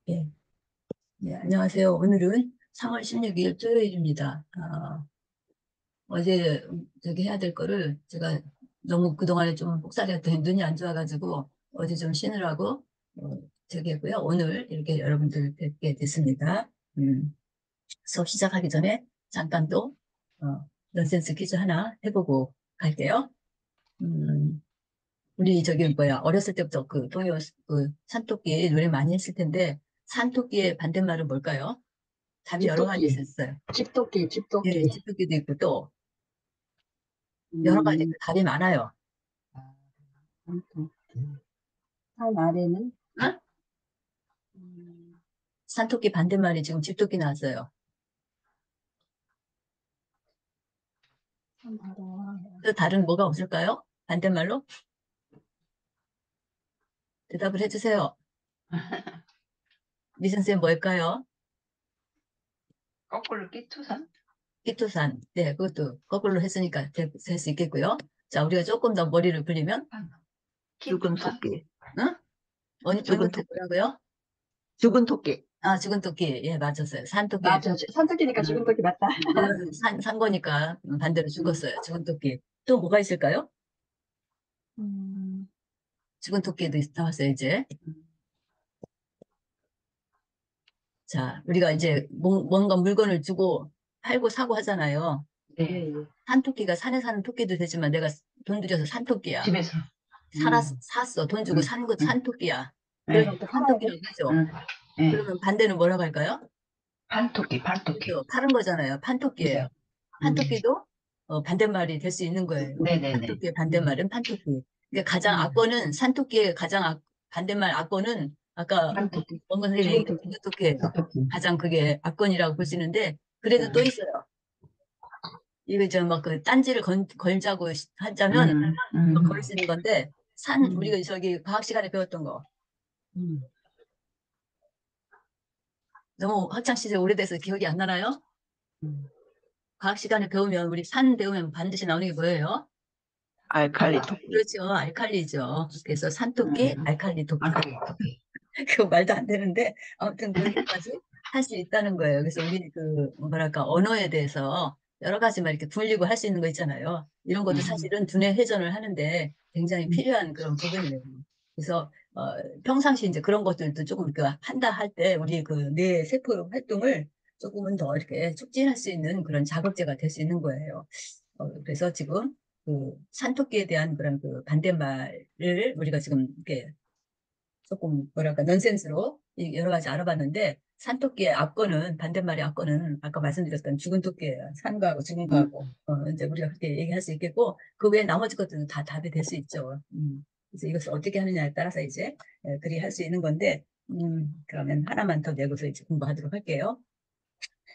예. 네, 안녕하세요. 오늘은 3월 16일 토요일입니다. 어제 저기 해야 될 거를 제가 너무 그동안에 좀 혹사리했더니 눈이 안 좋아가지고 어제 좀 쉬느라고 저기 했고요. 오늘 이렇게 여러분들 뵙게 됐습니다. 수업 시작하기 전에 잠깐 또 넌센스 퀴즈 하나 해보고 갈게요. 음, 우리 저기 뭐야 어렸을 때부터 그 동요 그 산토끼 노래 많이 했을 텐데 산토끼의 반대말은 뭘까요? 답이 여러 가지 집토끼, 있었어요. 집토끼, 예, 집토끼. 집토끼도 있고 또 여러 가지 음, 답이 많아요. 집토끼. 산 아래는 응? 음, 산토끼 반대말이 지금 집토끼 나왔어요. 산 아래. 또 다른 뭐가 없을까요? 반대말로 대답을 해주세요. 미선쌤 뭘까요? 거꾸로 끼투산? 끼토산. 네, 그것도 거꾸로 했으니까 될 수 있겠고요. 자, 우리가 조금 더 머리를 굴리면 죽은 키투산? 토끼, 응? 죽은 원근태 토끼, 뭐라고요? 죽은 토끼. 아, 죽은 토끼. 예, 맞았어요. 산토끼. 맞아. 산토끼니까 죽은 토끼 맞다. 산 거니까 반대로 음, 죽었어요. 죽은 토끼. 또 뭐가 있을까요? 음, 죽은 토끼도 나왔어요, 이제. 자, 우리가 이제 뭔가 물건을 주고 팔고 사고 하잖아요. 네, 산토끼가 산에 사는 토끼도 되지만 내가 돈 들여서 산토끼야. 집에서. 음, 샀어. 돈 주고 음, 산 거 음, 산토끼야. 그러면 네, 또 팔아야 돼. 산토끼라고 하죠. 음, 네. 그러면 반대는 뭐라고 할까요? 판토끼, 판토끼. 그렇죠. 파는 거잖아요. 판토끼예요. 네. 음, 판토끼도 반대말이 될 수 있는 거예요. 네네네. 판토끼의 반대말은 판토끼. 그러니까 가장 음, 악권은 산토끼의 가장 반대말 악권은 아까 판토끼. 원건 선생님이 죽은 얘기한 토끼, 토끼예요. 집토끼. 가장 그게 악권이라고 볼 수 있는데 그래도 또 음, 있어요. 이거 저 막 그 딴지를 걸자고 하자면 음, 막 음, 걸을 수 있는 건데 음, 우리가 저기 과학 시간에 배웠던 거 음. 너무 학창 시절 오래돼서 기억이 안 나나요? 음. 과학 시간에 배우면 우리 산 배우면 반드시 나오는 게 뭐예요? 알칼리 토끼. 그렇죠. 알칼리죠. 그래서 산토끼, 알칼리 토끼. 알칼리 토끼. 그 말도 안 되는데 아무튼 그렇게까지 할 수 있다는 거예요. 그래서 우리 그 뭐랄까 언어에 대해서 여러 가지 막 이렇게 굴리고 할 수 있는 거 있잖아요. 이런 것도 음, 사실은 두뇌 회전을 하는데 굉장히 음, 필요한 그런 부분이에요. 그래서 평상시 이제 그런 것들도 조금 그 한다 할 때 우리 그 뇌 세포 활동을 조금은 더 이렇게 촉진할 수 있는 그런 자극제가 될 수 있는 거예요. 그래서 지금 그 산토끼에 대한 그런 그 반대말을 우리가 지금 이렇게 조금 뭐랄까 넌센스로 여러 가지 알아봤는데 산토끼의 악권은 반대말의 악권은 아까 말씀드렸던 죽은 토끼예요. 산 거하고 죽은 거하고 음. 이제 우리가 그렇게 얘기할 수 있겠고 그 외에 나머지 것들은 다 답이 될 수 있죠. 그래서 이것을 어떻게 하느냐에 따라서 이제 그리 할 수 있는 건데 그러면 하나만 더 내고서 이제 공부하도록 할게요.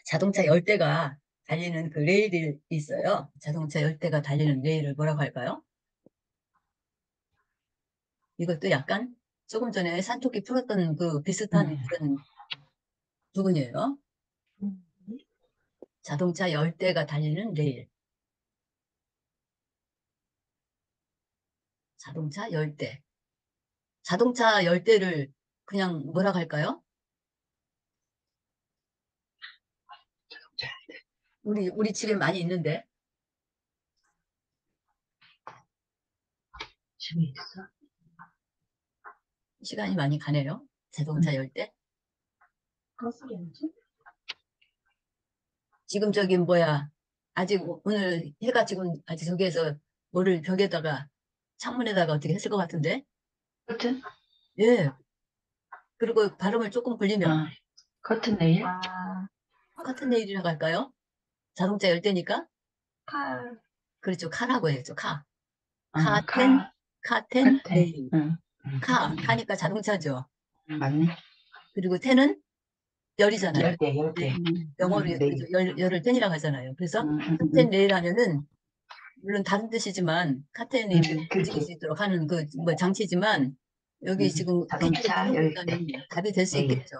자동차 열대가 달리는 그 레일이 있어요. 자동차 열대가 달리는 레일을 뭐라고 할까요? 이것도 약간 조금 전에 산토끼 풀었던 그 비슷한 음. 그런 부분이에요. 음. 자동차 열대가 달리는 레일. 자동차 열대. 자동차 열대를 그냥 뭐라 할까요? 우리 집에 많이 있는데 집에 있어? 시간이 많이 가네요. 자동차 응. 열대. 가스레인지? 지금 저기 뭐야? 아직 오늘 해가 지금 아직 저기에서 뭐를 벽에다가 창문에다가 어떻게 했을 것 같은데? 커튼? 예. 그리고 발음을 조금 굴리면 아, 커튼 네일? 커튼 레일이라고 할까요? 자동차 열대니까 칼. 그렇죠. 카라고 해야죠. 카. 아, 카텐 카텐 커튼. 레일. 응. 응. 카니까 자동차죠. 맞네. 그리고 텐은 열이잖아요. 열대, 네. 열대. 영어로 그죠? 네일. 열을 텐이라고 하잖아요. 그래서 응, 응, 카텐 응. 레일 하면은 물론 다른 뜻이지만 카텐이 이렇게 움직일 그렇게. 수 있도록 하는 그 뭐 장치지만 여기 지금 퀴즈를 자동차 열대. 풀어보니까는 답이 될 수 네일. 있겠죠.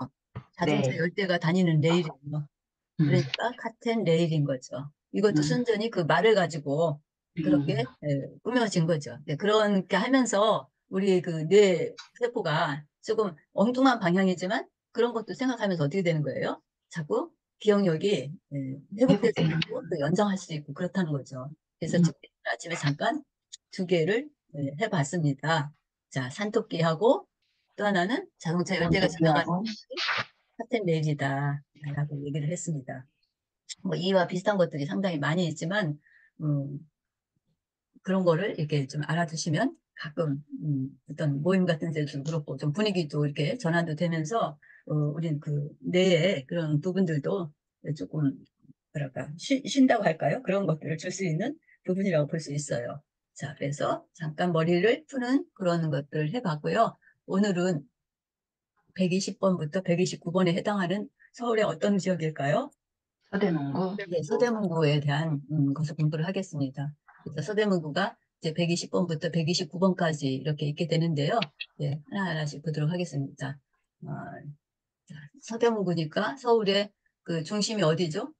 자동차 네. 열대가 다니는 레일이에요. 응, 그러니까 카텐 레일인 거죠. 이것도 응, 순전히 그 말을 가지고 응. 그렇게 꾸며진 거죠. 네, 그렇게 하면서 우리 그 뇌 세포가 조금 엉뚱한 방향이지만 그런 것도 생각하면서 어떻게 되는 거예요? 자꾸 기억력이 회복될 수 회복되는. 있고 또 연장할 수 있고 그렇다는 거죠. 그래서 음. 지금 아침에 잠깐 2개를 해봤습니다. 자, 산토끼하고 또 하나는 자동차 열대가 지나가는 산토끼하고 사텐 레일이다 라고 얘기를 했습니다. 뭐 이와 비슷한 것들이 상당히 많이 있지만 음, 그런 거를 이렇게 좀 알아두시면 가끔 어떤 모임 같은 데도 그렇고 좀 분위기도 이렇게 전환도 되면서 우린 그 뇌에 그런 부분들도 조금 뭐랄까 쉰다고 할까요? 그런 것들을 줄 수 있는 부분이라고 볼 수 있어요. 자, 그래서 잠깐 머리를 푸는 그런 것들을 해봤고요. 오늘은 120번부터 129번에 해당하는 서울의 어떤 지역일까요? 서대문구. 네, 서대문구에 대한 것을 공부를 하겠습니다. 그래서 서대문구가 이제 120번부터 129번까지 이렇게 있게 되는데요. 네, 하나하나씩 보도록 하겠습니다. 어, 자, 서대문구니까 서울의 그 중심이 어디죠?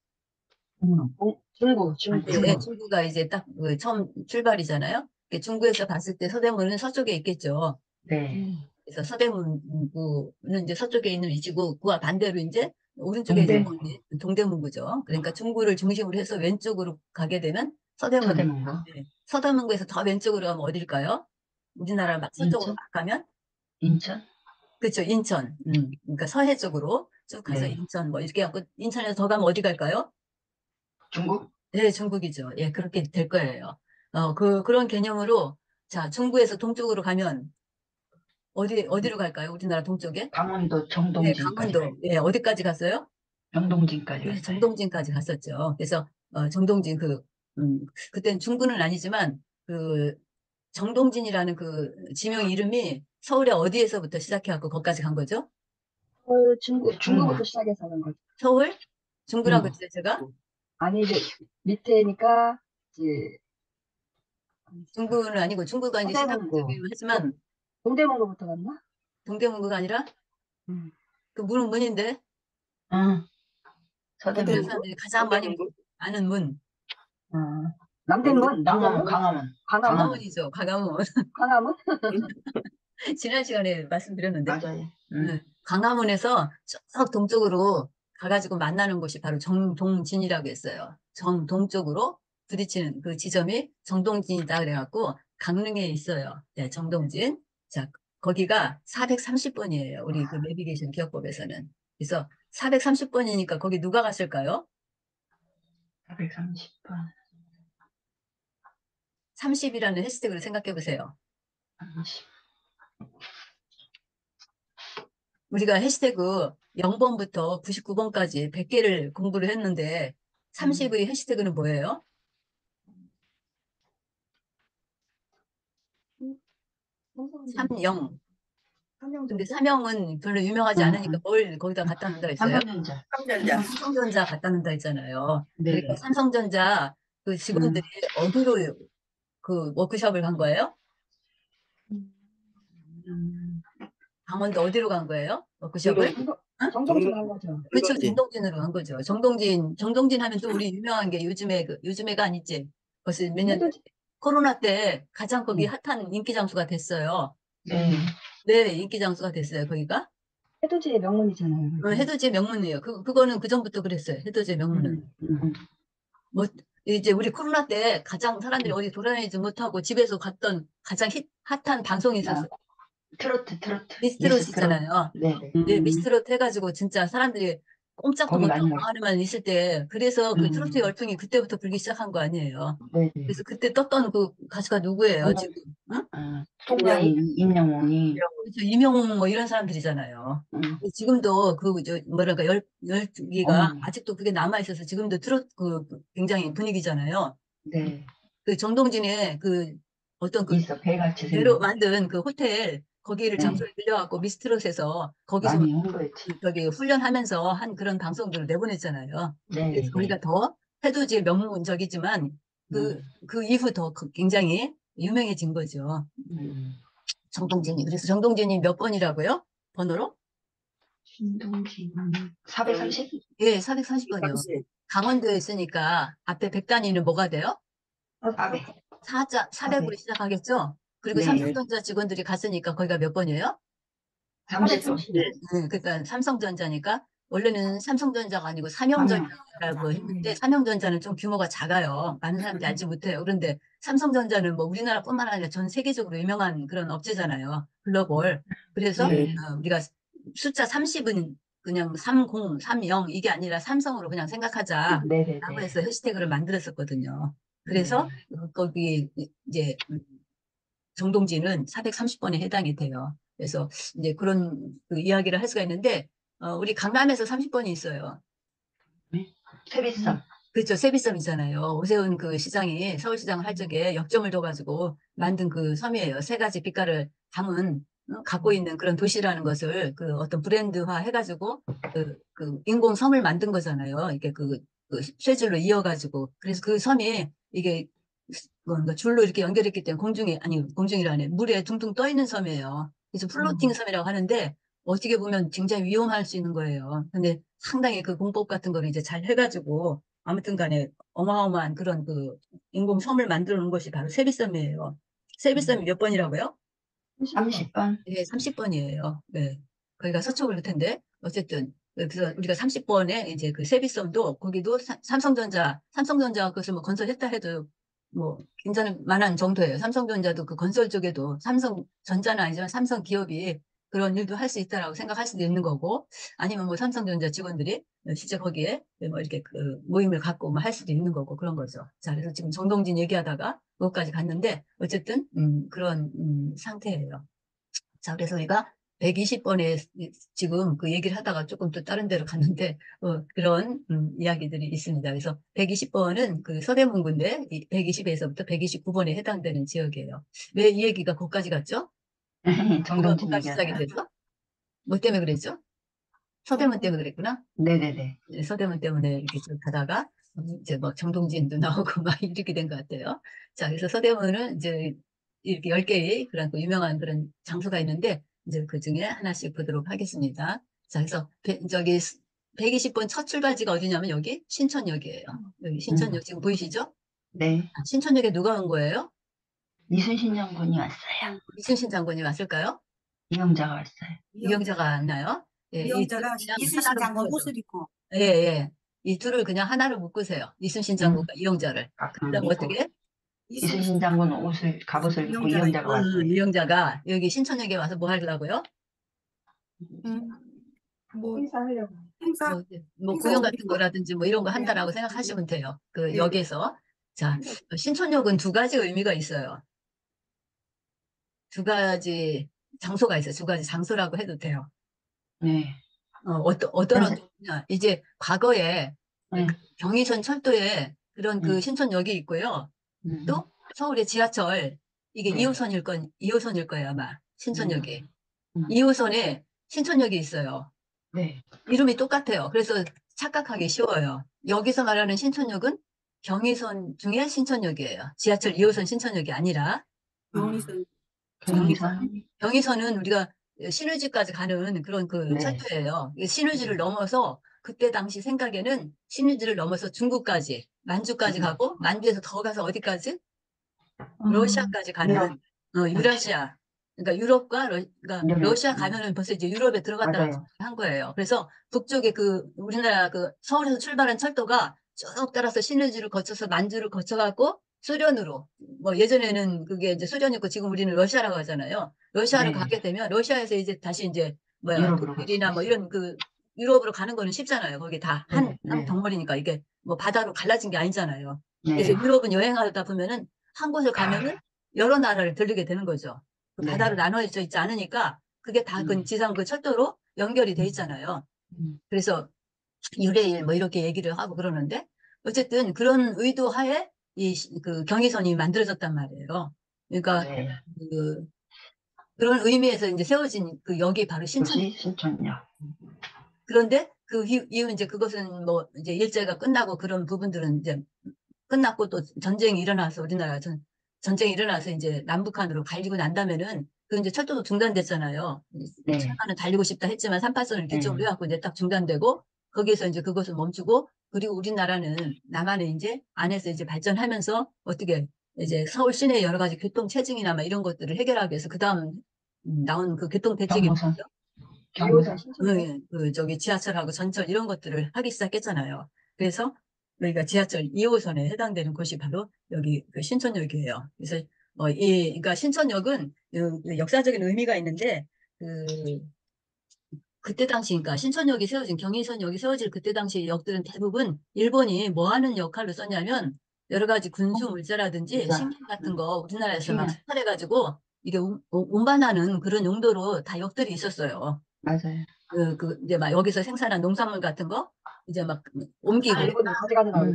중구. 네, 중구가 이제 딱 그 처음 출발이잖아요. 중구에서 봤을 때 서대문은 서쪽에 있겠죠. 네. 그래서 서대문구는 이제 서쪽에 있는 위치고, 그와 반대로 이제 오른쪽에 있는 동대문구. 곳이 동대문구죠. 그러니까 중구를 중심으로 해서 왼쪽으로 가게 되면 서대문. 서대문구. 네. 서대문구에서 더 왼쪽으로 가면 어딜까요? 우리나라 서쪽으로 인천. 막 가면? 인천. 그렇죠. 인천. 그러니까 서해 쪽으로 쭉 가서 네. 인천 뭐 이렇게 하고 인천에서 더 가면 어디 갈까요? 중국. 네, 중국이죠. 예, 그렇게 될 거예요. 그런 개념으로 자, 중구에서 동쪽으로 가면 어디로 갈까요? 우리나라 동쪽에? 강원도 네, 정동진까지 강원도. 예, 어디까지 갔어요? 정동진까지 네, 갔어요. 정동진까지 갔었죠. 그래서 정동진 그때는 중구는 아니지만 그 정동진이라는 그 지명 이름이 서울의 어디에서부터 시작해갖고 거기까지 간 거죠? 중국부터 시작해서 하는 거죠. 서울? 중구라고 중구. 했어요, 제가? 아니, 이제 밑에니까, 이제, 중구는 아니고 중구가 이제 서대문구. 시작되긴 하지만 동대문구부터 갔나? 동대문구가 아니라 음. 그 문은 문인데 응. 우리나라 서대문구. 사람들이 가장 많이 아는 문. 아, 남대문? 강화문. 강화문. 강화문? 강화문이죠. 강화문. 강화문? 지난 시간에 말씀드렸는데 맞아요. 응. 광화문에서 쭉 동쪽으로 가가지고 만나는 곳이 바로 정동진이라고 했어요. 정동쪽으로 부딪히는 그 지점이 정동진이다 그래갖고 강릉에 있어요. 네, 정동진. 자, 거기가 430번이에요. 우리 그 내비게이션 기억법에서는. 그래서 430번이니까 거기 누가 갔을까요? 430번. 30이라는 해시태그를 생각해 보세요. 30. 우리가 해시태그 0번부터 99번까지 100개를 공부를 했는데 30의 해시태그는 뭐예요? 30. 근데 삼형은 별로 유명하지 않으니까 뭘 거기다 갖다 놓는다 했어요? 삼성전자. 삼성전자 갖다 놓는다 했잖아요. 그러니까 네. 삼성전자 그 직원들이 어디로 그 워크숍을 간 거예요? 음, 강원도 어디로 간 거예요? 워크숍을? 응? 정동진 간 거죠. 그렇죠. 정동진으로 간 거죠. 정동진 하면 또 우리 유명한 게 요즘에가 아니지. 벌써 몇 년, 해돋이, 코로나 때 가장 거기 핫한 인기 장소가 됐어요. 네. 네, 인기 장소가 됐어요, 거기가. 해돋이의 명문이잖아요. 해돋이의 명문이에요. 그거는 그전부터 그랬어요. 해돋이의 명문은. 뭐, 이제 우리 코로나 때 가장 사람들이 어디 돌아다니지 못하고 집에서 갔던 가장 핫한 방송이 있었어요. 트로트. 미스트롯이잖아요. 네. 네, 미스트롯 해가지고 진짜 사람들이 꼼짝도 거기 못하고 많이 갔어요. 방안에만 있을 때, 그래서 그 트로트 열풍이 그때부터 불기 시작한 거 아니에요. 네. 그래서 그때 떴던 그 가수가 누구예요, 지금? 응? 송가인, 임영웅이. 그렇죠. 이명웅 뭐 이런 사람들이잖아요. 지금도 뭐랄까 열기가 어머니. 아직도 그게 남아 있어서 지금도 트로트 굉장히 분위기잖아요. 네. 그 정동진의 그 어떤 그 있어. 배같이 배로 생긴. 만든 그 호텔 거기를 네. 장소를 빌려갖고 미스트롯에서 거기서 많이 홍보했지. 저기 훈련하면서 한 그런 방송들을 내보냈잖아요. 네. 그래서 거기가 더 해돋이의 명문적이지만 그 이후 더 굉장히 유명해진 거죠. 정동진이. 그래서 정동진이 몇 번이라고요? 번호로? 신동진. 430? 예, 440번이요. 강원도에 있으니까 앞에 100단위는 뭐가 돼요? 400. 400으로 시작하겠죠? 그리고 네. 삼성전자 직원들이 갔으니까 거기가 몇 번이에요? 30번. 그러니까 삼성전자니까 원래는 삼성전자가 아니고 삼성전자라고 했는데 삼성전자는 좀 규모가 작아요. 많은 사람들이 알지 못해요. 그런데 삼성전자는 뭐 우리나라뿐만 아니라 전 세계적으로 유명한 그런 업체잖아요. 글로벌. 그래서 네. 우리가 숫자 30은 그냥 30, 30 이게 아니라 삼성으로 그냥 생각하자라고 네네네. 해서 해시태그를 만들었었거든요. 그래서 거기 이제 정동진은 430번에 해당이 돼요. 그래서 이제 그런 그 이야기를 할 수가 있는데, 우리 강남에서 30번이 있어요. 세비섬. 그렇죠. 세비섬이잖아요. 오세훈 그 시장이 서울시장을 할 적에 역점을 둬가지고 만든 그 섬이에요. 세 가지 빛깔을 담은, 갖고 있는 그런 도시라는 것을 그 어떤 브랜드화 해가지고 그 인공섬을 만든 거잖아요. 이게 그 쇠줄로 이어가지고. 그래서 그 섬이 이게 뭔가 줄로 이렇게 연결했기 때문에 공중에, 아니, 공중이라네. 물에 둥둥 떠 있는 섬이에요. 그래서 플로팅 섬이라고 하는데 어떻게 보면 굉장히 위험할 수 있는 거예요. 근데 상당히 그 공법 같은 거를 이제 잘 해가지고 아무튼 간에 어마어마한 그런 그 인공섬을 만들어 놓은 것이 바로 세비섬이에요. 세비섬이 몇 번이라고요? 30번. 네, 30번이에요. 네. 거기가 서초구일 텐데, 어쨌든. 그래서 우리가 30번에 이제 그 세비섬도, 거기도 삼성전자가 그것을 뭐 건설했다 해도 뭐 괜찮을 만한 정도예요. 삼성전자도 그 건설 쪽에도 삼성전자는 아니지만 삼성 기업이 그런 일도 할 수 있다라고 생각할 수도 있는 거고, 아니면 뭐 삼성전자 직원들이 실제 거기에 뭐 이렇게 그 모임을 갖고 뭐 할 수도 있는 거고 그런 거죠. 자, 그래서 지금 정동진 얘기하다가 그것까지 갔는데, 어쨌든, 그런, 상태예요. 자, 그래서 우리가 120번에 지금 그 얘기를 하다가 조금 또 다른 데로 갔는데, 그런, 이야기들이 있습니다. 그래서 120번은 그 서대문구인데, 120에서부터 129번에 해당되는 지역이에요. 왜 이 얘기가 거기까지 갔죠? 정동진 거기까지 시작이 얘기하다. 됐어? 뭐 때문에 그랬죠? 서대문 때문에 그랬구나? 네네네. 네, 서대문 때문에 이렇게 쭉 가다가, 이제 뭐 정동진도 나오고 막 이렇게 된 것 같아요. 자, 그래서 서대문은 이제 이렇게 10개의 그런 그 유명한 그런 장소가 있는데, 이제 그 중에 하나씩 보도록 하겠습니다. 자, 그래서 저기 120번 첫 출발지가 어디냐면 여기 신천역이에요. 여기 신천역 지금 보이시죠? 네. 아, 신천역에 누가 온 거예요? 이순신 장군이 왔어요. 이순신 장군이 왔을까요? 이영자가 왔어요. 이영자가 왔나요? 예, 이 둘을 이영자가 그냥 이순신 하나로 장군 묶어서. 옷을 입고 예, 예. 이 둘을 그냥 하나로 묶으세요. 이순신 장군과 이영자를. 그다음 입고 어떻게? 이순신 장군은 갑옷을 입고 이영자가 왔어요. 이영자가 여기 신천역에 와서 뭐 하려고요? 뭐 행사하려고. 행사 뭐 행사 공연 옷 같은 입고. 거라든지 뭐 이런 거 한다라고 생각하시면 돼요. 그 네. 역에서. 자, 신천역은 두 가지 의미가 있어요. 두 가지 장소가 있어요. 두 가지 장소라고 해도 돼요. 네. 어떤 어떠냐. 이제 과거에 네. 경의선 철도에 그런 그 음. 신천역이 있고요. 또 서울의 지하철, 이게 네. 2호선일 거예요, 아마. 신천역이. 음. 2호선에 신천역이 있어요. 네. 이름이 똑같아요. 그래서 착각하기 쉬워요. 여기서 말하는 신천역은 경의선 중에 신천역이에요. 지하철 2호선 신천역이 아니라. 경의선 경의선. 경의선은 우리가 신의주까지 가는 그런 그 네. 철도예요. 신의주를 넘어서 그때 당시 생각에는 신의주를 넘어서 중국까지, 만주까지 가고 만주에서 더 가서 어디까지? 러시아까지 가는 유라시아. 그러니까 유럽과 그러니까 러시아 가면은 벌써 이제 유럽에 들어갔다가 맞아요. 한 거예요. 그래서 북쪽에 그 우리나라 그 서울에서 출발한 철도가 쭉 따라서 신의주를 거쳐서 만주를 거쳐갖고 소련으로 뭐 예전에는 그게 이제 소련이었고 지금 우리는 러시아라고 하잖아요. 러시아로 네. 가게 되면 러시아에서 이제 다시 이제 뭐야 유럽으로 독일이나 뭐 갔어요. 이런 그 유럽으로 가는 거는 쉽잖아요. 거기 다 한 네. 덩어리니까 이게 뭐 바다로 갈라진 게 아니잖아요. 네. 그래서 유럽은 여행하다 보면은 한 곳을 가면은 여러 나라를 들리게 되는 거죠. 그 네. 바다로 나눠져 있지 않으니까 그게 다 그 지상 그 철도로 연결이 돼 있잖아요. 그래서 유레일 뭐 이렇게 얘기를 하고 그러는데 어쨌든 그런 의도 하에 그 경의선이 만들어졌단 말이에요. 그러니까 네. 그런 의미에서 이제 세워진 그 역이 바로 신천. 도시 신천역. 그런데 그 이후 이제 그것은 뭐 이제 일제가 끝나고 그런 부분들은 이제 끝났고 또 전쟁이 일어나서 우리나라 전쟁이 일어나서 이제 남북한으로 갈리고 난 다음에는 그 이제 철도도 중단됐잖아요. 네. 철도는 달리고 싶다 했지만 38선을 기점으로 해갖고 이제 딱 중단되고 거기에서 이제 그것을 멈추고 그리고 우리나라는 남한에 이제 안에서 이제 발전하면서 어떻게 이제 서울 시내 여러 가지 교통 체증이나 막 이런 것들을 해결하기 위해서 그 다음 나온 그 교통 대책이 경부선. 뭐죠? 경부선. 저기 지하철하고 전철 이런 것들을 하기 시작했잖아요. 그래서 여기가 지하철 2호선에 해당되는 곳이 바로 여기 그 신천역이에요. 그래서 그러니까 신천역은 역사적인 의미가 있는데 그 그때 당시, 그러니까 신천역이 세워진, 경의선역이 세워질 그때 당시 역들은 대부분 일본이 뭐 하는 역할로 썼냐면 여러 가지 군수 물자라든지 물자. 식량 같은 거 우리나라에서 막 식량. 수탈해가지고 이게 운반하는 그런 용도로 다 역들이 있었어요. 맞아요. 이제 막 여기서 생산한 농산물 같은 거 이제 막 옮기고 일본으로 가져가더라고.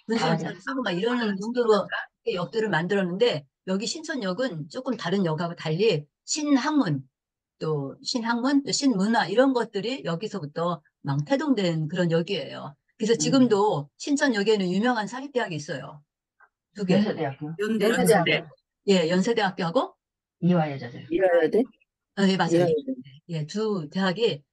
군수물자를 쓰고 막 이러는 용도로 역들을 만들었는데 여기 신천역은 조금 다른 역하고 달리 신학문, 또 신학문, 또 신문화 이런 것들이 여기서부터 막 태동된 그런 역이에요. 그래서 지금도 신천역에는 유명한 사립대학이 있어요. 두 개. 연세대학교. 연세대학교. 예, 연세대학교하고 이화여자대요. 이화여대? 예, 맞아요. 이화여대. 예, 두 대학이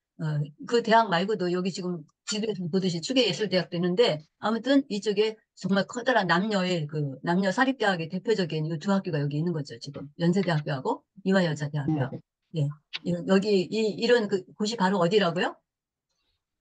그 대학 말고도 여기 지금 지도에서 보듯이 추계예술대학도 있는데 아무튼 이쪽에 정말 커다란 남녀 사립대학의 대표적인 이 두 학교가 여기 있는 거죠. 지금 연세대학교하고 이화여자대학교. 예, 여기 이런 그 곳이 바로 어디라고요?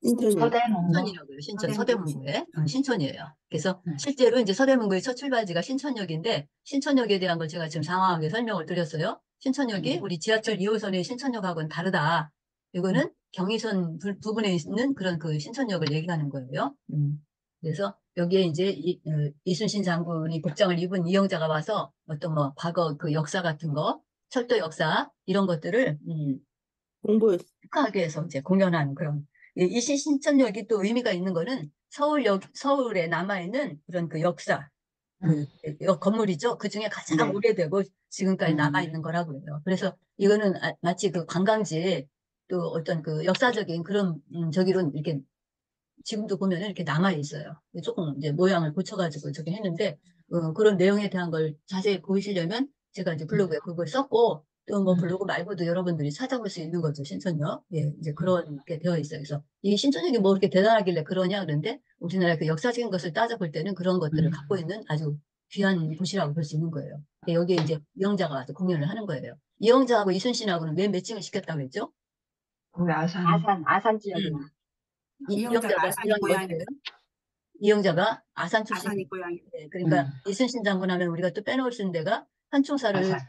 인천역. 서대문고. 신천이라고요. 신천 서대문구에 신천이에요. 그래서 네. 실제로 이제 서대문구의 첫 출발지가 신천역인데 신천역에 대한 걸 제가 지금 장황하게 설명을 드렸어요. 신천역이 우리 지하철 2호선의 신천역하고는 다르다. 이거는 경의선 부분에 있는 그런 그 신천역을 얘기하는 거예요. 그래서 여기에 이제 이순신 장군이 복장을 입은 이영자가 와서 어떤 뭐 과거 그 역사 같은 거, 철도 역사 이런 것들을 공부했어. 축하하기 위해서 이제 공연한 그런 이 신천역이 또 의미가 있는 거는 서울에 남아있는 그런 그 역사 건물이죠. 그 중에 가장 네. 오래되고 지금까지 남아있는 거라고 해요. 그래서 이거는 마치 그 관광지 또 어떤 그 역사적인 그런 저기로 이렇게 지금도 보면 이렇게 남아있어요. 조금 이제 모양을 고쳐가지고 저기 했는데 그런 내용에 대한 걸 자세히 보시려면 제가 이제 블로그에 그걸 썼고 또 뭐 블로그 말고도 여러분들이 찾아볼 수 있는 거죠. 신천역. 예, 이제 그런 게 되어 있어요. 그래서 이 신천역이 뭐 이렇게 대단하길래 그러냐 그런데 우리나라 그 역사적인 것을 따져볼 때는 그런 것들을 갖고 있는 아주 귀한 곳이라고 볼 수 있는 거예요. 여기에 이제 이영자가 와서 공연을 하는 거예요. 이영자하고 이순신하고는 왜 매칭을 시켰다고 했죠? 거기 아산. 아산 지역이나. 이영자가 아산이 고향이에요. 이영자가 아산 출신. 아산이 고향이. 네, 그러니까 이순신 장군 하면 우리가 또 빼놓을 수 있는 데가 현충사를 아산.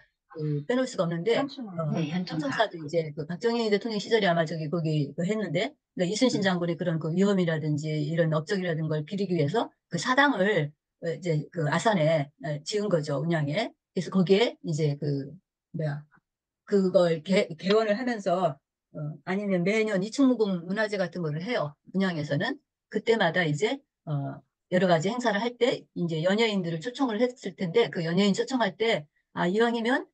빼놓을 수가 없는데 네, 현충사. 현충사도 이제 그 박정희 대통령 시절에 아마 저기 거기 했는데 그러니까 이순신 장군의 그런 그 위험이라든지 이런 업적이라든 걸 기리기 위해서 그 사당을 이제 그 아산에 지은 거죠. 운양에. 그래서 거기에 이제 그 뭐야 그걸 개원을 하면서 아니면 매년 이충무공 문화제 같은 거를 해요. 분양에서는 그때마다 이제 여러 가지 행사를 할 때 이제 연예인들을 초청을 했을 텐데 그 연예인 초청할 때 이왕이면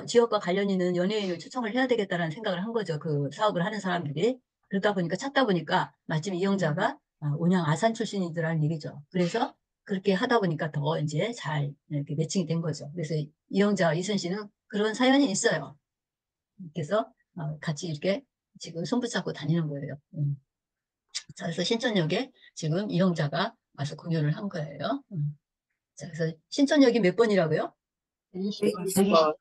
지역과 관련 있는 연예인을 초청을 해야 되겠다라는 생각을 한 거죠. 그 사업을 하는 사람들이. 그러다 보니까 찾다 보니까 마침 이영자가 온양 아산 출신이더라는 얘기죠. 그래서 그렇게 하다 보니까 더 이제 잘 이렇게 매칭이 된 거죠. 그래서 이영자와 이순신은 그런 사연이 있어요. 그래서 같이 이렇게 지금 손붙잡고 다니는 거예요. 자, 그래서 신천역에 지금 이영자가 와서 공연을 한 거예요. 자, 그래서 신천역이 몇 번이라고요? 20번.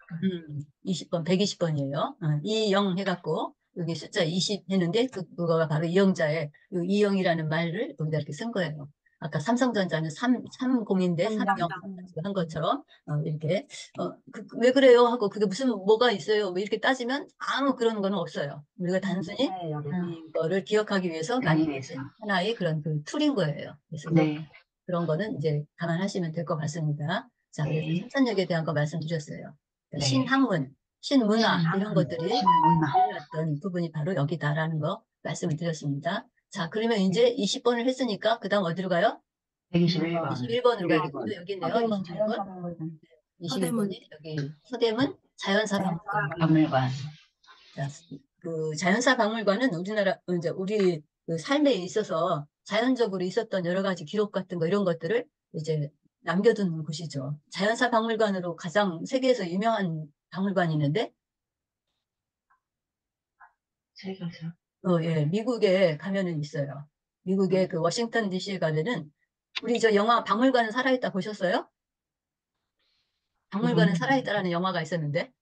20번, 120번이에요. 이영 해갖고 여기 숫자 20 했는데 그거가 바로 이영자의 이영이라는 말을 여기다 이렇게 쓴 거예요. 아까 삼성전자는 30인데 30 한 것처럼 이렇게 왜 그래요 하고 그게 무슨 뭐가 있어요 뭐 이렇게 따지면 아무 그런 거는 없어요. 우리가 단순히 이거를 기억하기 위해서 만든 하나의 그런 그 툴인 거예요. 그래서 네. 그런 거는 이제 감안하시면 될 것 같습니다. 자, 그래서 네. 신천역에 대한 거 말씀드렸어요. 네. 신학문, 신문화 이런 것들이 신문화. 일어났던 부분이 바로 여기다라는 거 말씀을 드렸습니다. 자, 그러면 이제 20번을 했으니까 그 다음 어디로 가요? 121번. 21번으로 가야 되겠군요. 여기 있네요. 서대문 21번. 자연사박물관. 21번이 여기 서대문 자연사박물관. 박물관. 자, 그 자연사박물관은 우리나라 이제 우리 그 삶에 있어서 자연적으로 있었던 여러 가지 기록 같은 거 이런 것들을 이제 남겨둔 곳이죠. 자연사박물관으로 가장 세계에서 유명한 박물관이 있는데 세계에서. 예, 미국에 가면은 있어요. 미국의 그 워싱턴 DC에 가면은 우리 저 영화 박물관은 살아있다 보셨어요? 박물관은 살아있다라는 영화가 있었는데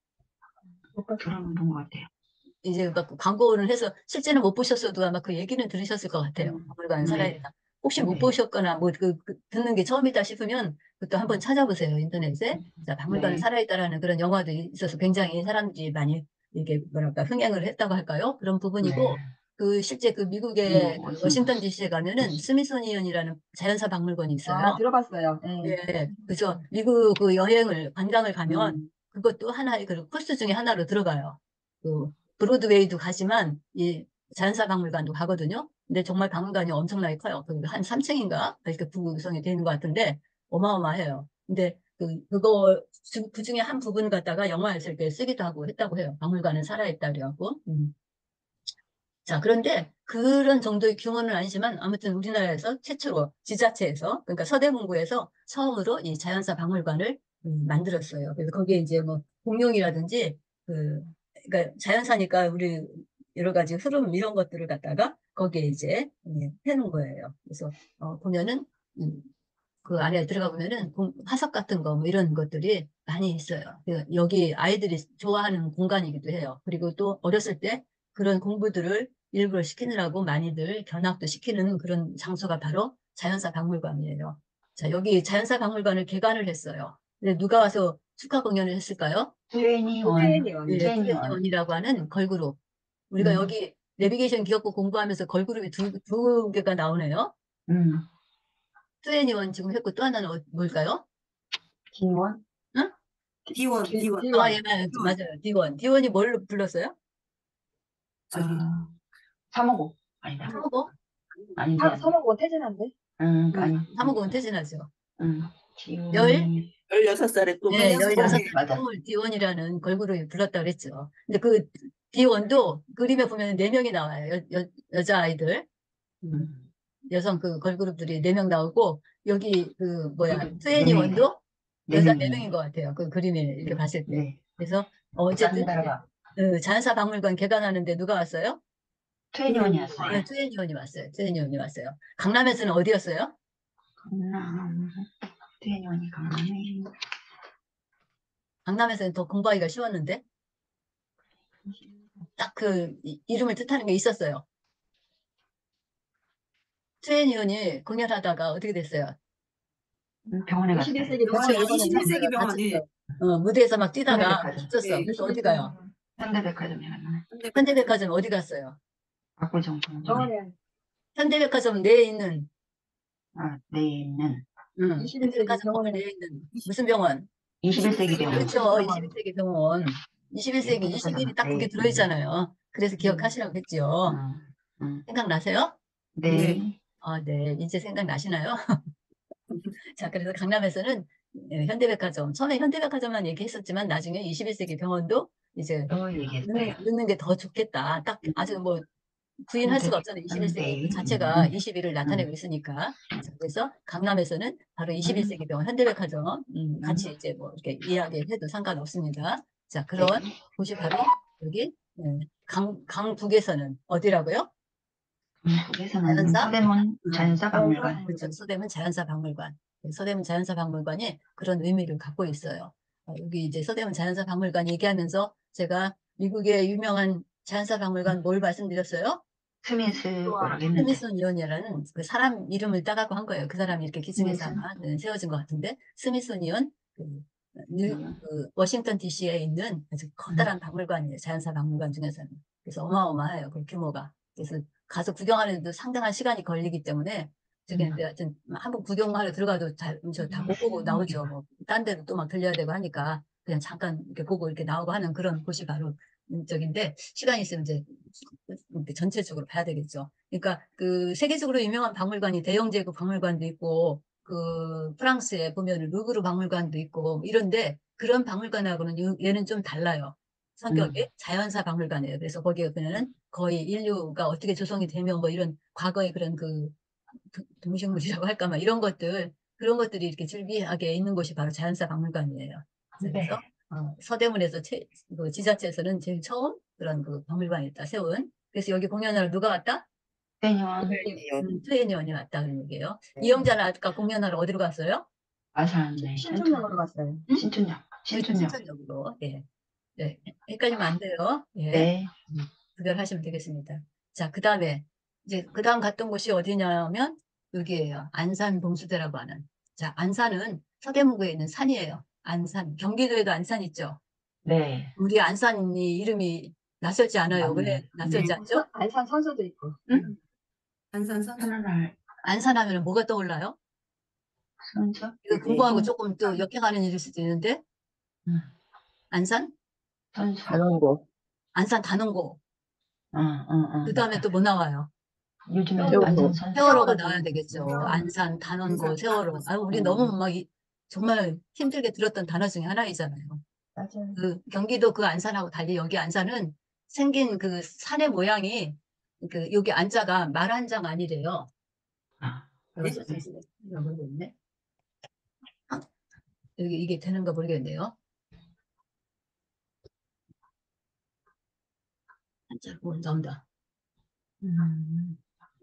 들어는 본 것 같아요. 이제 막 광고를 해서 실제는 못 보셨어도 아마 그 얘기는 들으셨을 것 같아요. 박물관 네. 살아있다. 혹시 못 네. 보셨거나 뭐 듣는 게 처음이다 싶으면 그것도 한번 찾아보세요. 인터넷에. 자, 박물관은 네. 살아있다라는 그런 영화도 있어서 굉장히 사람들이 많이 이게 뭐랄까 흥행을 했다고 할까요? 그런 부분이고 그 실제 그 미국의 그 워싱턴 DC에 가면은 스미소니언이라는 자연사 박물관이 있어요. 아, 들어봤어요. 네. 예, 그래서 미국 그 여행을 관광을 가면 음. 그것도 하나의 그 코스 중에 하나로 들어가요. 그 브로드웨이도 가지만 이 자연사 박물관도 가거든요. 근데 정말 박물관이 엄청나게 커요. 한 3층인가 이렇게 구성이 되는 것 같은데 어마어마해요. 근데 그거 그 중에 한 부분 갖다가 영화에서 이렇게 쓰기도 하고 했다고 해요. 박물관은 살아있다 그래갖고. 자, 그런데 그런 정도의 규모는 아니지만 아무튼 우리나라에서 최초로 지자체에서 그러니까 서대문구에서 처음으로 이 자연사 박물관을 만들었어요. 그래서 거기에 이제 뭐 공룡이라든지 그러니까 자연사니까 우리 여러 가지 흐름 이런 것들을 갖다가 거기에 이제 해놓은 거예요. 그래서 보면은 그 안에 들어가 보면은 화석 같은 거 뭐 이런 것들이 많이 있어요. 여기 아이들이 좋아하는 공간이기도 해요. 그리고 또 어렸을 때 그런 공부들을 일부러 시키느라고 많이들 견학도 시키는 그런 장소가 바로 자연사 박물관이에요. 자, 여기 자연사 박물관을 개관을 했어요. 근데 누가 와서 축하 공연을 했을까요? 트웬티원. 예, 트웬티원. 트웬티원이라고 하는 걸그룹. 우리가 여기 내비게이션 기억부 공부하면서 걸그룹이 두 개가 나오네요. 트웬티원 지금 했고 또 하나는 뭘까요? T1? 응? D1, D1. 아, 예, 맞아요. D1. D1이 뭘로 불렀어요? 아, 355. 아니다. 사무고? 아닌데. 서먹은 태진한데? 아니. 사무고는 태진하죠. T1. 16살의 꿈을 네, 16살 맞아. 꿈을 D1이라는 걸그룹이 불렀다고 그랬죠. 근데 그 D1도 그림에 보면 4명이 나와요. 여자아이들. 여성 그 걸그룹들이 4명 나오고, 여기 트웬티원도 여자 4명인 것 같아요. 그 그림에 이렇게 봤을 때. 네. 그래서 어쨌든 딴따라가 자연사 박물관 개관하는데 누가 왔어요? 트웬티원이었어요. 네, 트웬티원이 왔어요. 트웬티원이 왔어요. 강남에서는 어디였어요? 강남. 트웬티원이 강남에. 강남에서는 더 공부하기가 쉬웠는데 딱 그 이름을 뜻하는 게 있었어요. 트웬티원이 공연하다가 어떻게 됐어요? 병원에 갔어요. 21세기 그렇죠. 병원에 21세기 병원에 다쳤어요. 무대에서 막 뛰다가 현대백화점. 다쳤어. 네. 그래서 어디 가요? 현대백화점에 갔나? 현대백화점 어디 갔어요? 압구정 병원에 현대백화점 내에 있는 내에 있는 21세기 현대백화점 병원에 내에 있는 무슨 병원? 21세기 병원. 그렇죠. 병원. 21세기 병원. 21세기, 현대백화점 21이 딱 거기 네. 들어있잖아요. 그래서 기억하시라고 했죠. 생각나세요? 네. 아, 네. 이제 생각나시나요? 자, 그래서 강남에서는 현대백화점, 처음에 현대백화점만 얘기했었지만 나중에 21세기 병원도 이제 또 얘기했어요. 넣는 게 더 좋겠다. 딱 아주 뭐 부인할 수가 없잖아요. 21세기 그 자체가 21을 나타내고 있으니까. 자, 그래서 강남에서는 바로 21세기 병원 현대백화점 같이 이제 뭐 이렇게 이야기해도 상관없습니다. 자, 그런 곳이 바로 여기 강북에서는 어디라고요? 강북에서는 자연사? 서대문 자연사박물관. 그렇죠. 서대문 자연사 박물관. 서대문 자연사 박물관이 그런 의미를 갖고 있어요. 여기 이제 서대문 자연사 박물관 얘기하면서 제가 미국의 유명한 자연사 박물관 뭘 말씀드렸어요? 스미스 뭐라고 했는데. 스미소니언이라는 그 사람 이름을 따가고 한 거예요. 그 사람이 이렇게 기증해서 아마 세워진 것 같은데 스미소니언 워싱턴 DC에 있는 아주 커다란 박물관이에요. 자연사 박물관 중에서는. 그래서 어마어마해요. 그 규모가. 그래서 가서 구경하는데도 상당한 시간이 걸리기 때문에 저기 하여튼 한번 구경하러 들어가도 다 못 보고 나오죠. 뭐 딴 데도 또 막 들려야 되고 하니까 그냥 잠깐 이렇게 보고 이렇게 나오고 하는 그런 곳이 바로 적인데 시간이 있으면 이제 전체적으로 봐야 되겠죠. 그러니까 그 세계적으로 유명한 박물관이 대영제국 박물관도 있고 그 프랑스에 보면 루브르 박물관도 있고 이런데 그런 박물관하고는 얘는 좀 달라요. 성격이 자연사 박물관이에요. 그래서 거기에 보면은 거의 인류가 어떻게 조성이 되면 뭐 이런 과거의 그런 그 동식물이라고 할까 막 이런 것들 그런 것들이 이렇게 즐비하게 있는 곳이 바로 자연사 박물관이에요. 그래서 서대문에서 그 지자체에서는 제일 처음 그런 그 박물관이 있다 세운. 그래서 여기 공연하러 누가 왔다? 트웬티원. 트웬티원이 왔다 그런 얘기예요. 이영자는 아까 공연하러 어디로 갔어요? 아산네. 신촌역으로 갔어요. 신촌역. 신촌역. 신천역으로. 예. 네, 헷갈리면 안 돼요. 예, 네. 구별하시면 되겠습니다. 자, 그 다음에 이제 그 다음 갔던 곳이 어디냐면 여기에요. 안산 봉수대라고 하는. 자, 안산은 서대문구에 있는 산이에요. 안산. 경기도에도 안산 있죠. 네. 우리 안산이 이름이 낯설지 않아요. 왜 맞네. 낯설지 않죠? 안산 선수도 있고. 응? 안산선. 하나를 안산하면 뭐가 떠올라요? 선수? 이거 공부하고 네. 조금 또 역행하는 일일 수도 있는데 응. 안산? 선수. 단원고. 안산 단원고. 응. 그 다음에 또 뭐 나와요? 요즘에 세월호. 안산 선수. 세월호가 세월호 나와야 되겠죠. 안산, 단원고, 안산, 세월호. 아, 우리 너무 막 정말 힘들게 들었던 단어 중에 하나이잖아요. 맞아요. 그 경기도 그 안산하고 달리 여기 안산은 생긴 그 산의 모양이 그 여기 안자가 말한장 아니래요. 아, 네? 이거 모르겠네. 아, 여기 이게 되는가 모르겠네요. 안자 뭐 나온다.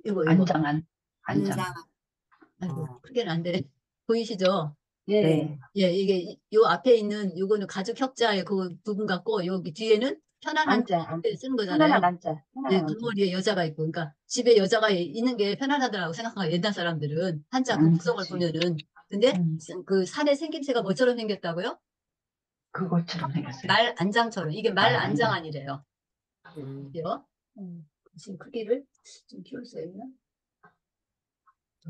이거 안장한. 안장. 안장. 아이고 크게는 안 돼. 보이시죠? 예. 네. 예, 이게 요 앞에 있는 요거는 가죽 혁자의 그 부분 같고 여기 뒤에는 편안한 안자. 때 쓰는 거잖아요. 편안한 안자. 네, 편안한 안자. 뒷머리에 여자가 있고, 그러니까 집에 여자가 있는 게 편안하더라고 생각하고 옛날 사람들은 한자 그 구성을 그치. 보면은. 근데 음. 그 산의 생김새가 뭐처럼 생겼다고요? 그것처럼 생겼어요. 말 안장처럼. 이게 말 말 안장 안장. 아니래요. 그죠? 지금 크기를 좀 키울 수 있나?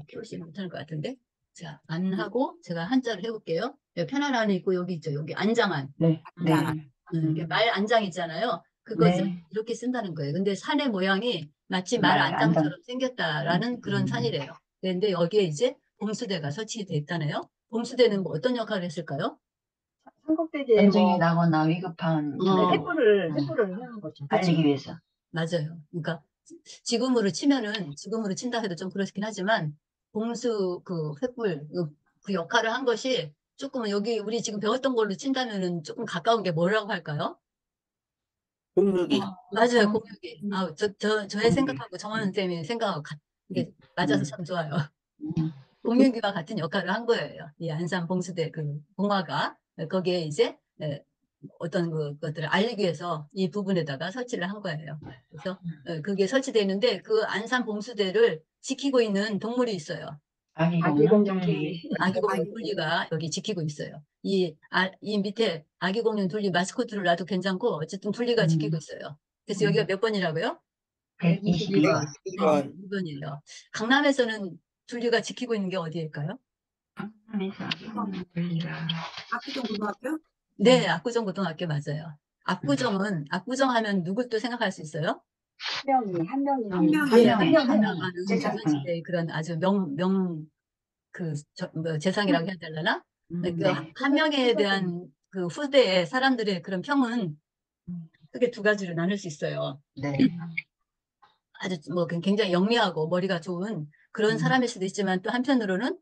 키우지 못할 것 같은데. 자, 안하고 제가 한자를 해볼게요. 여기 편안한이 있고 여기 있죠. 여기 안장한. 네. 네. 이게 말 안장 있잖아요. 그것을 네. 이렇게 쓴다는 거예요. 근데 산의 모양이 마치 말 말 안장. 안장처럼 생겼다라는 그런 산이래요. 그런데 여기에 이제 봉수대가 설치되어 있다네요. 봉수대는 뭐 어떤 역할을 했을까요? 삼국대기에 전쟁이 뭐 나거나 위급한 어, 해부를 하는 거죠. 알리기 위해서. 맞아요. 그러니까 지금으로 친다 해도 좀 그렇긴 하지만 봉수 그 횃불 그 역할을 한 것이 조금은 여기 우리 지금 배웠던 걸로 친다면은 조금 가까운 게 뭐라고 할까요? 공육이. 맞아요, 공유기. 저의 공유기. 생각하고 정원 쌤이 생각하고 이게 맞아서 참 좋아요. 음. 공유기와 같은 역할을 한 거예요. 이 안산 봉수대 그 봉화가 거기에 이제 어떤 것들을 알리기 위해서 이 부분에다가 설치를 한 거예요. 그래서 그게 설치되어 있는데 그 안산 봉수대를 지키고 있는 동물이 있어요. 아기 아기 공룡 공룡 둘리. 아기 공룡 둘리가 여기 지키고 있어요. 이 밑에 아기 공룡 둘리 마스코트를 놔도 괜찮고 어쨌든 둘리가 지키고 있어요. 그래서 여기가 몇 번이라고요? 122번. 122번. 2번이에요. 강남에서는 둘리가 지키고 있는 게 어디일까요? 강남에서 아기 공룡 둘리가. 압구정 고등학교? 네, 압구정고등학교 맞아요. 압구정 하면 누굴 또 생각할 수 있어요? 한 명이 한 명이. 예, 한 명이. 한명하는 제사상. 조선시대의 그런 아주 재상이라고 해야 되려나? 그 네. 한 명에 대한 그 후대의 사람들의 그런 평은 크게 두 가지로 나눌 수 있어요. 네. 아주 뭐 굉장히 영리하고 머리가 좋은 그런 사람일 수도 있지만 또 한편으로는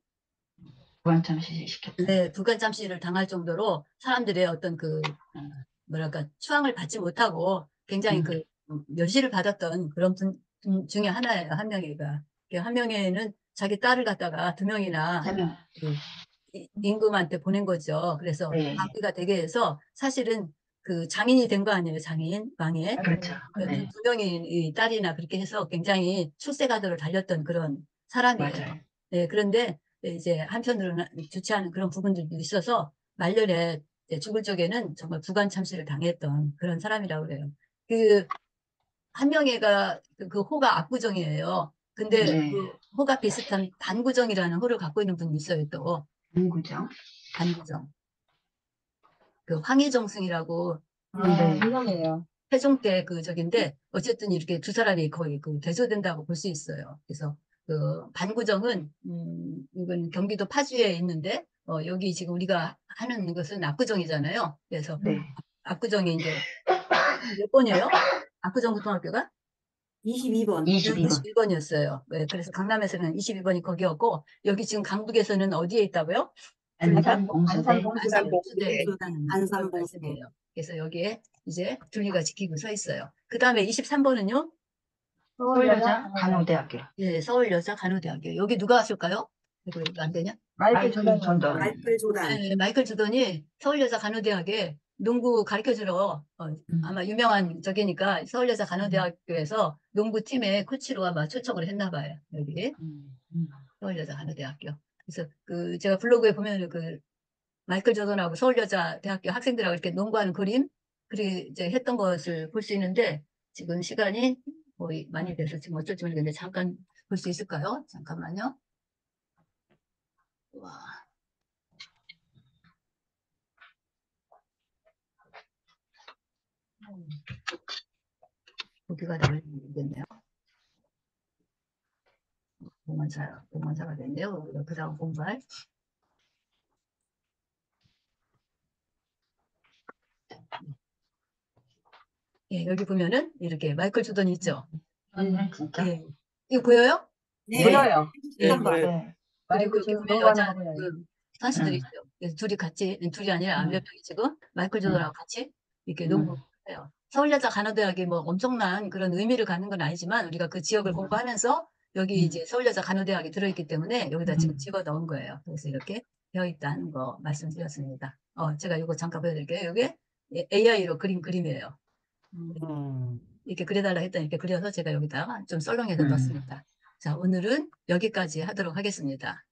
무한참 시켰다. 네, 부관참시를 당할 정도로 사람들의 어떤 뭐랄까 추앙을 받지 못하고 굉장히 그 멸시를 받았던 그런 분 중에 하나예요. 한명회가. 한명회는 자기 딸을 갖다가 2명이나 세명. 임금한테 보낸 거죠. 그래서 네. 아기가 되게 해서 사실은 그 장인이 된 거 아니에요. 장인, 왕에. 그렇죠. 네. 2명이 딸이나 그렇게 해서 굉장히 출세가도를 달렸던 그런 사람이에요. 맞아요. 네, 그런데 이제 한편으로는 좋지 않은 그런 부분들도 있어서 말년에 이제 죽을 적에는 정말 부관참시를 당했던 그런 사람이라고 그래요. 그 한명회가 그 호가 압구정이에요. 근데 네. 그 호가 비슷한 반구정이라는 호를 갖고 있는 분이 있어요. 또 문구정. 반구정. 그 황희정승이라고 네. 유명해요. 세종 때 그 적인데 어쨌든 이렇게 두 사람이 거의 그 대조된다고 볼 수 있어요. 그래서 그 반구정은 이건 경기도 파주에 있는데 여기 지금 우리가 하는 것은 압구정이잖아요. 그래서 네. 압구정이 이제 몇 번이에요? 압구정 고등학교가 22번. 22번. 21번이었어요. 네, 그래서 강남에서는 22번이 거기였고 여기 지금 강북에서는 어디에 있다고요? 안산 봉수대. 안산 봉수대. 안산 봉수대에 있다는 안산 그런 봉수대. 말씀이에요. 그래서 여기에 이제 둘리가 지키고 서 있어요. 그 다음에 23번은요? 서울여자 간호대학교. 예, 서울여자간호대학교. 여기 누가 왔을까요? 이거 안 되냐? 마이클 조던 조던. 마이클 조단. 네, 마이클 조던이 서울여자간호대학에 농구 가르쳐주러 아마 유명한 저기니까 서울여자 간호대학교에서 농구팀의 코치로 아마 초청을 했나 봐요. 여기 서울여자 간호대학교. 그래서 그 제가 블로그에 보면 그 마이클 조던하고 서울여자 대학교 학생들하고 이렇게 농구하는 그림 그리 이제 했던 것을 볼 수 있는데 지금 시간이 거의 많이 돼서 지금 어쩔지 모르겠는데 잠깐 볼 수 있을까요? 잠깐만요. 와. 보기가 나오겠네요. 동원사가 됐네요. 그 다음 공부할. 예, 여기 보면은 이렇게 마이클 조던이 있죠. 진짜. 예. 이거 보여요? 네. 보여요. 예. 한번. 네. 그리고 마이클 여기 조던 보면 농구하는 여자 거 보여요. 그 선수들이 있어요. 그래서 둘이 같이 둘이 아니라 몇 명이 지금 마이클 조던하고 같이 이렇게 농구해요. 서울여자 간호대학이 뭐 엄청난 그런 의미를 갖는 건 아니지만 우리가 그 지역을 공부하면서 여기 이제 서울여자 간호대학이 들어있기 때문에 여기다 지금 집어 넣은 거예요. 그래서 이렇게 되어 있다는 거 말씀드렸습니다. 제가 이거 잠깐 보여드릴게요. 이게 AI로 그린 그림이에요. 이렇게 그려달라 했더니 이렇게 그려서 제가 여기다가 좀 썰렁해서 넣었습니다. 자, 오늘은 여기까지 하도록 하겠습니다.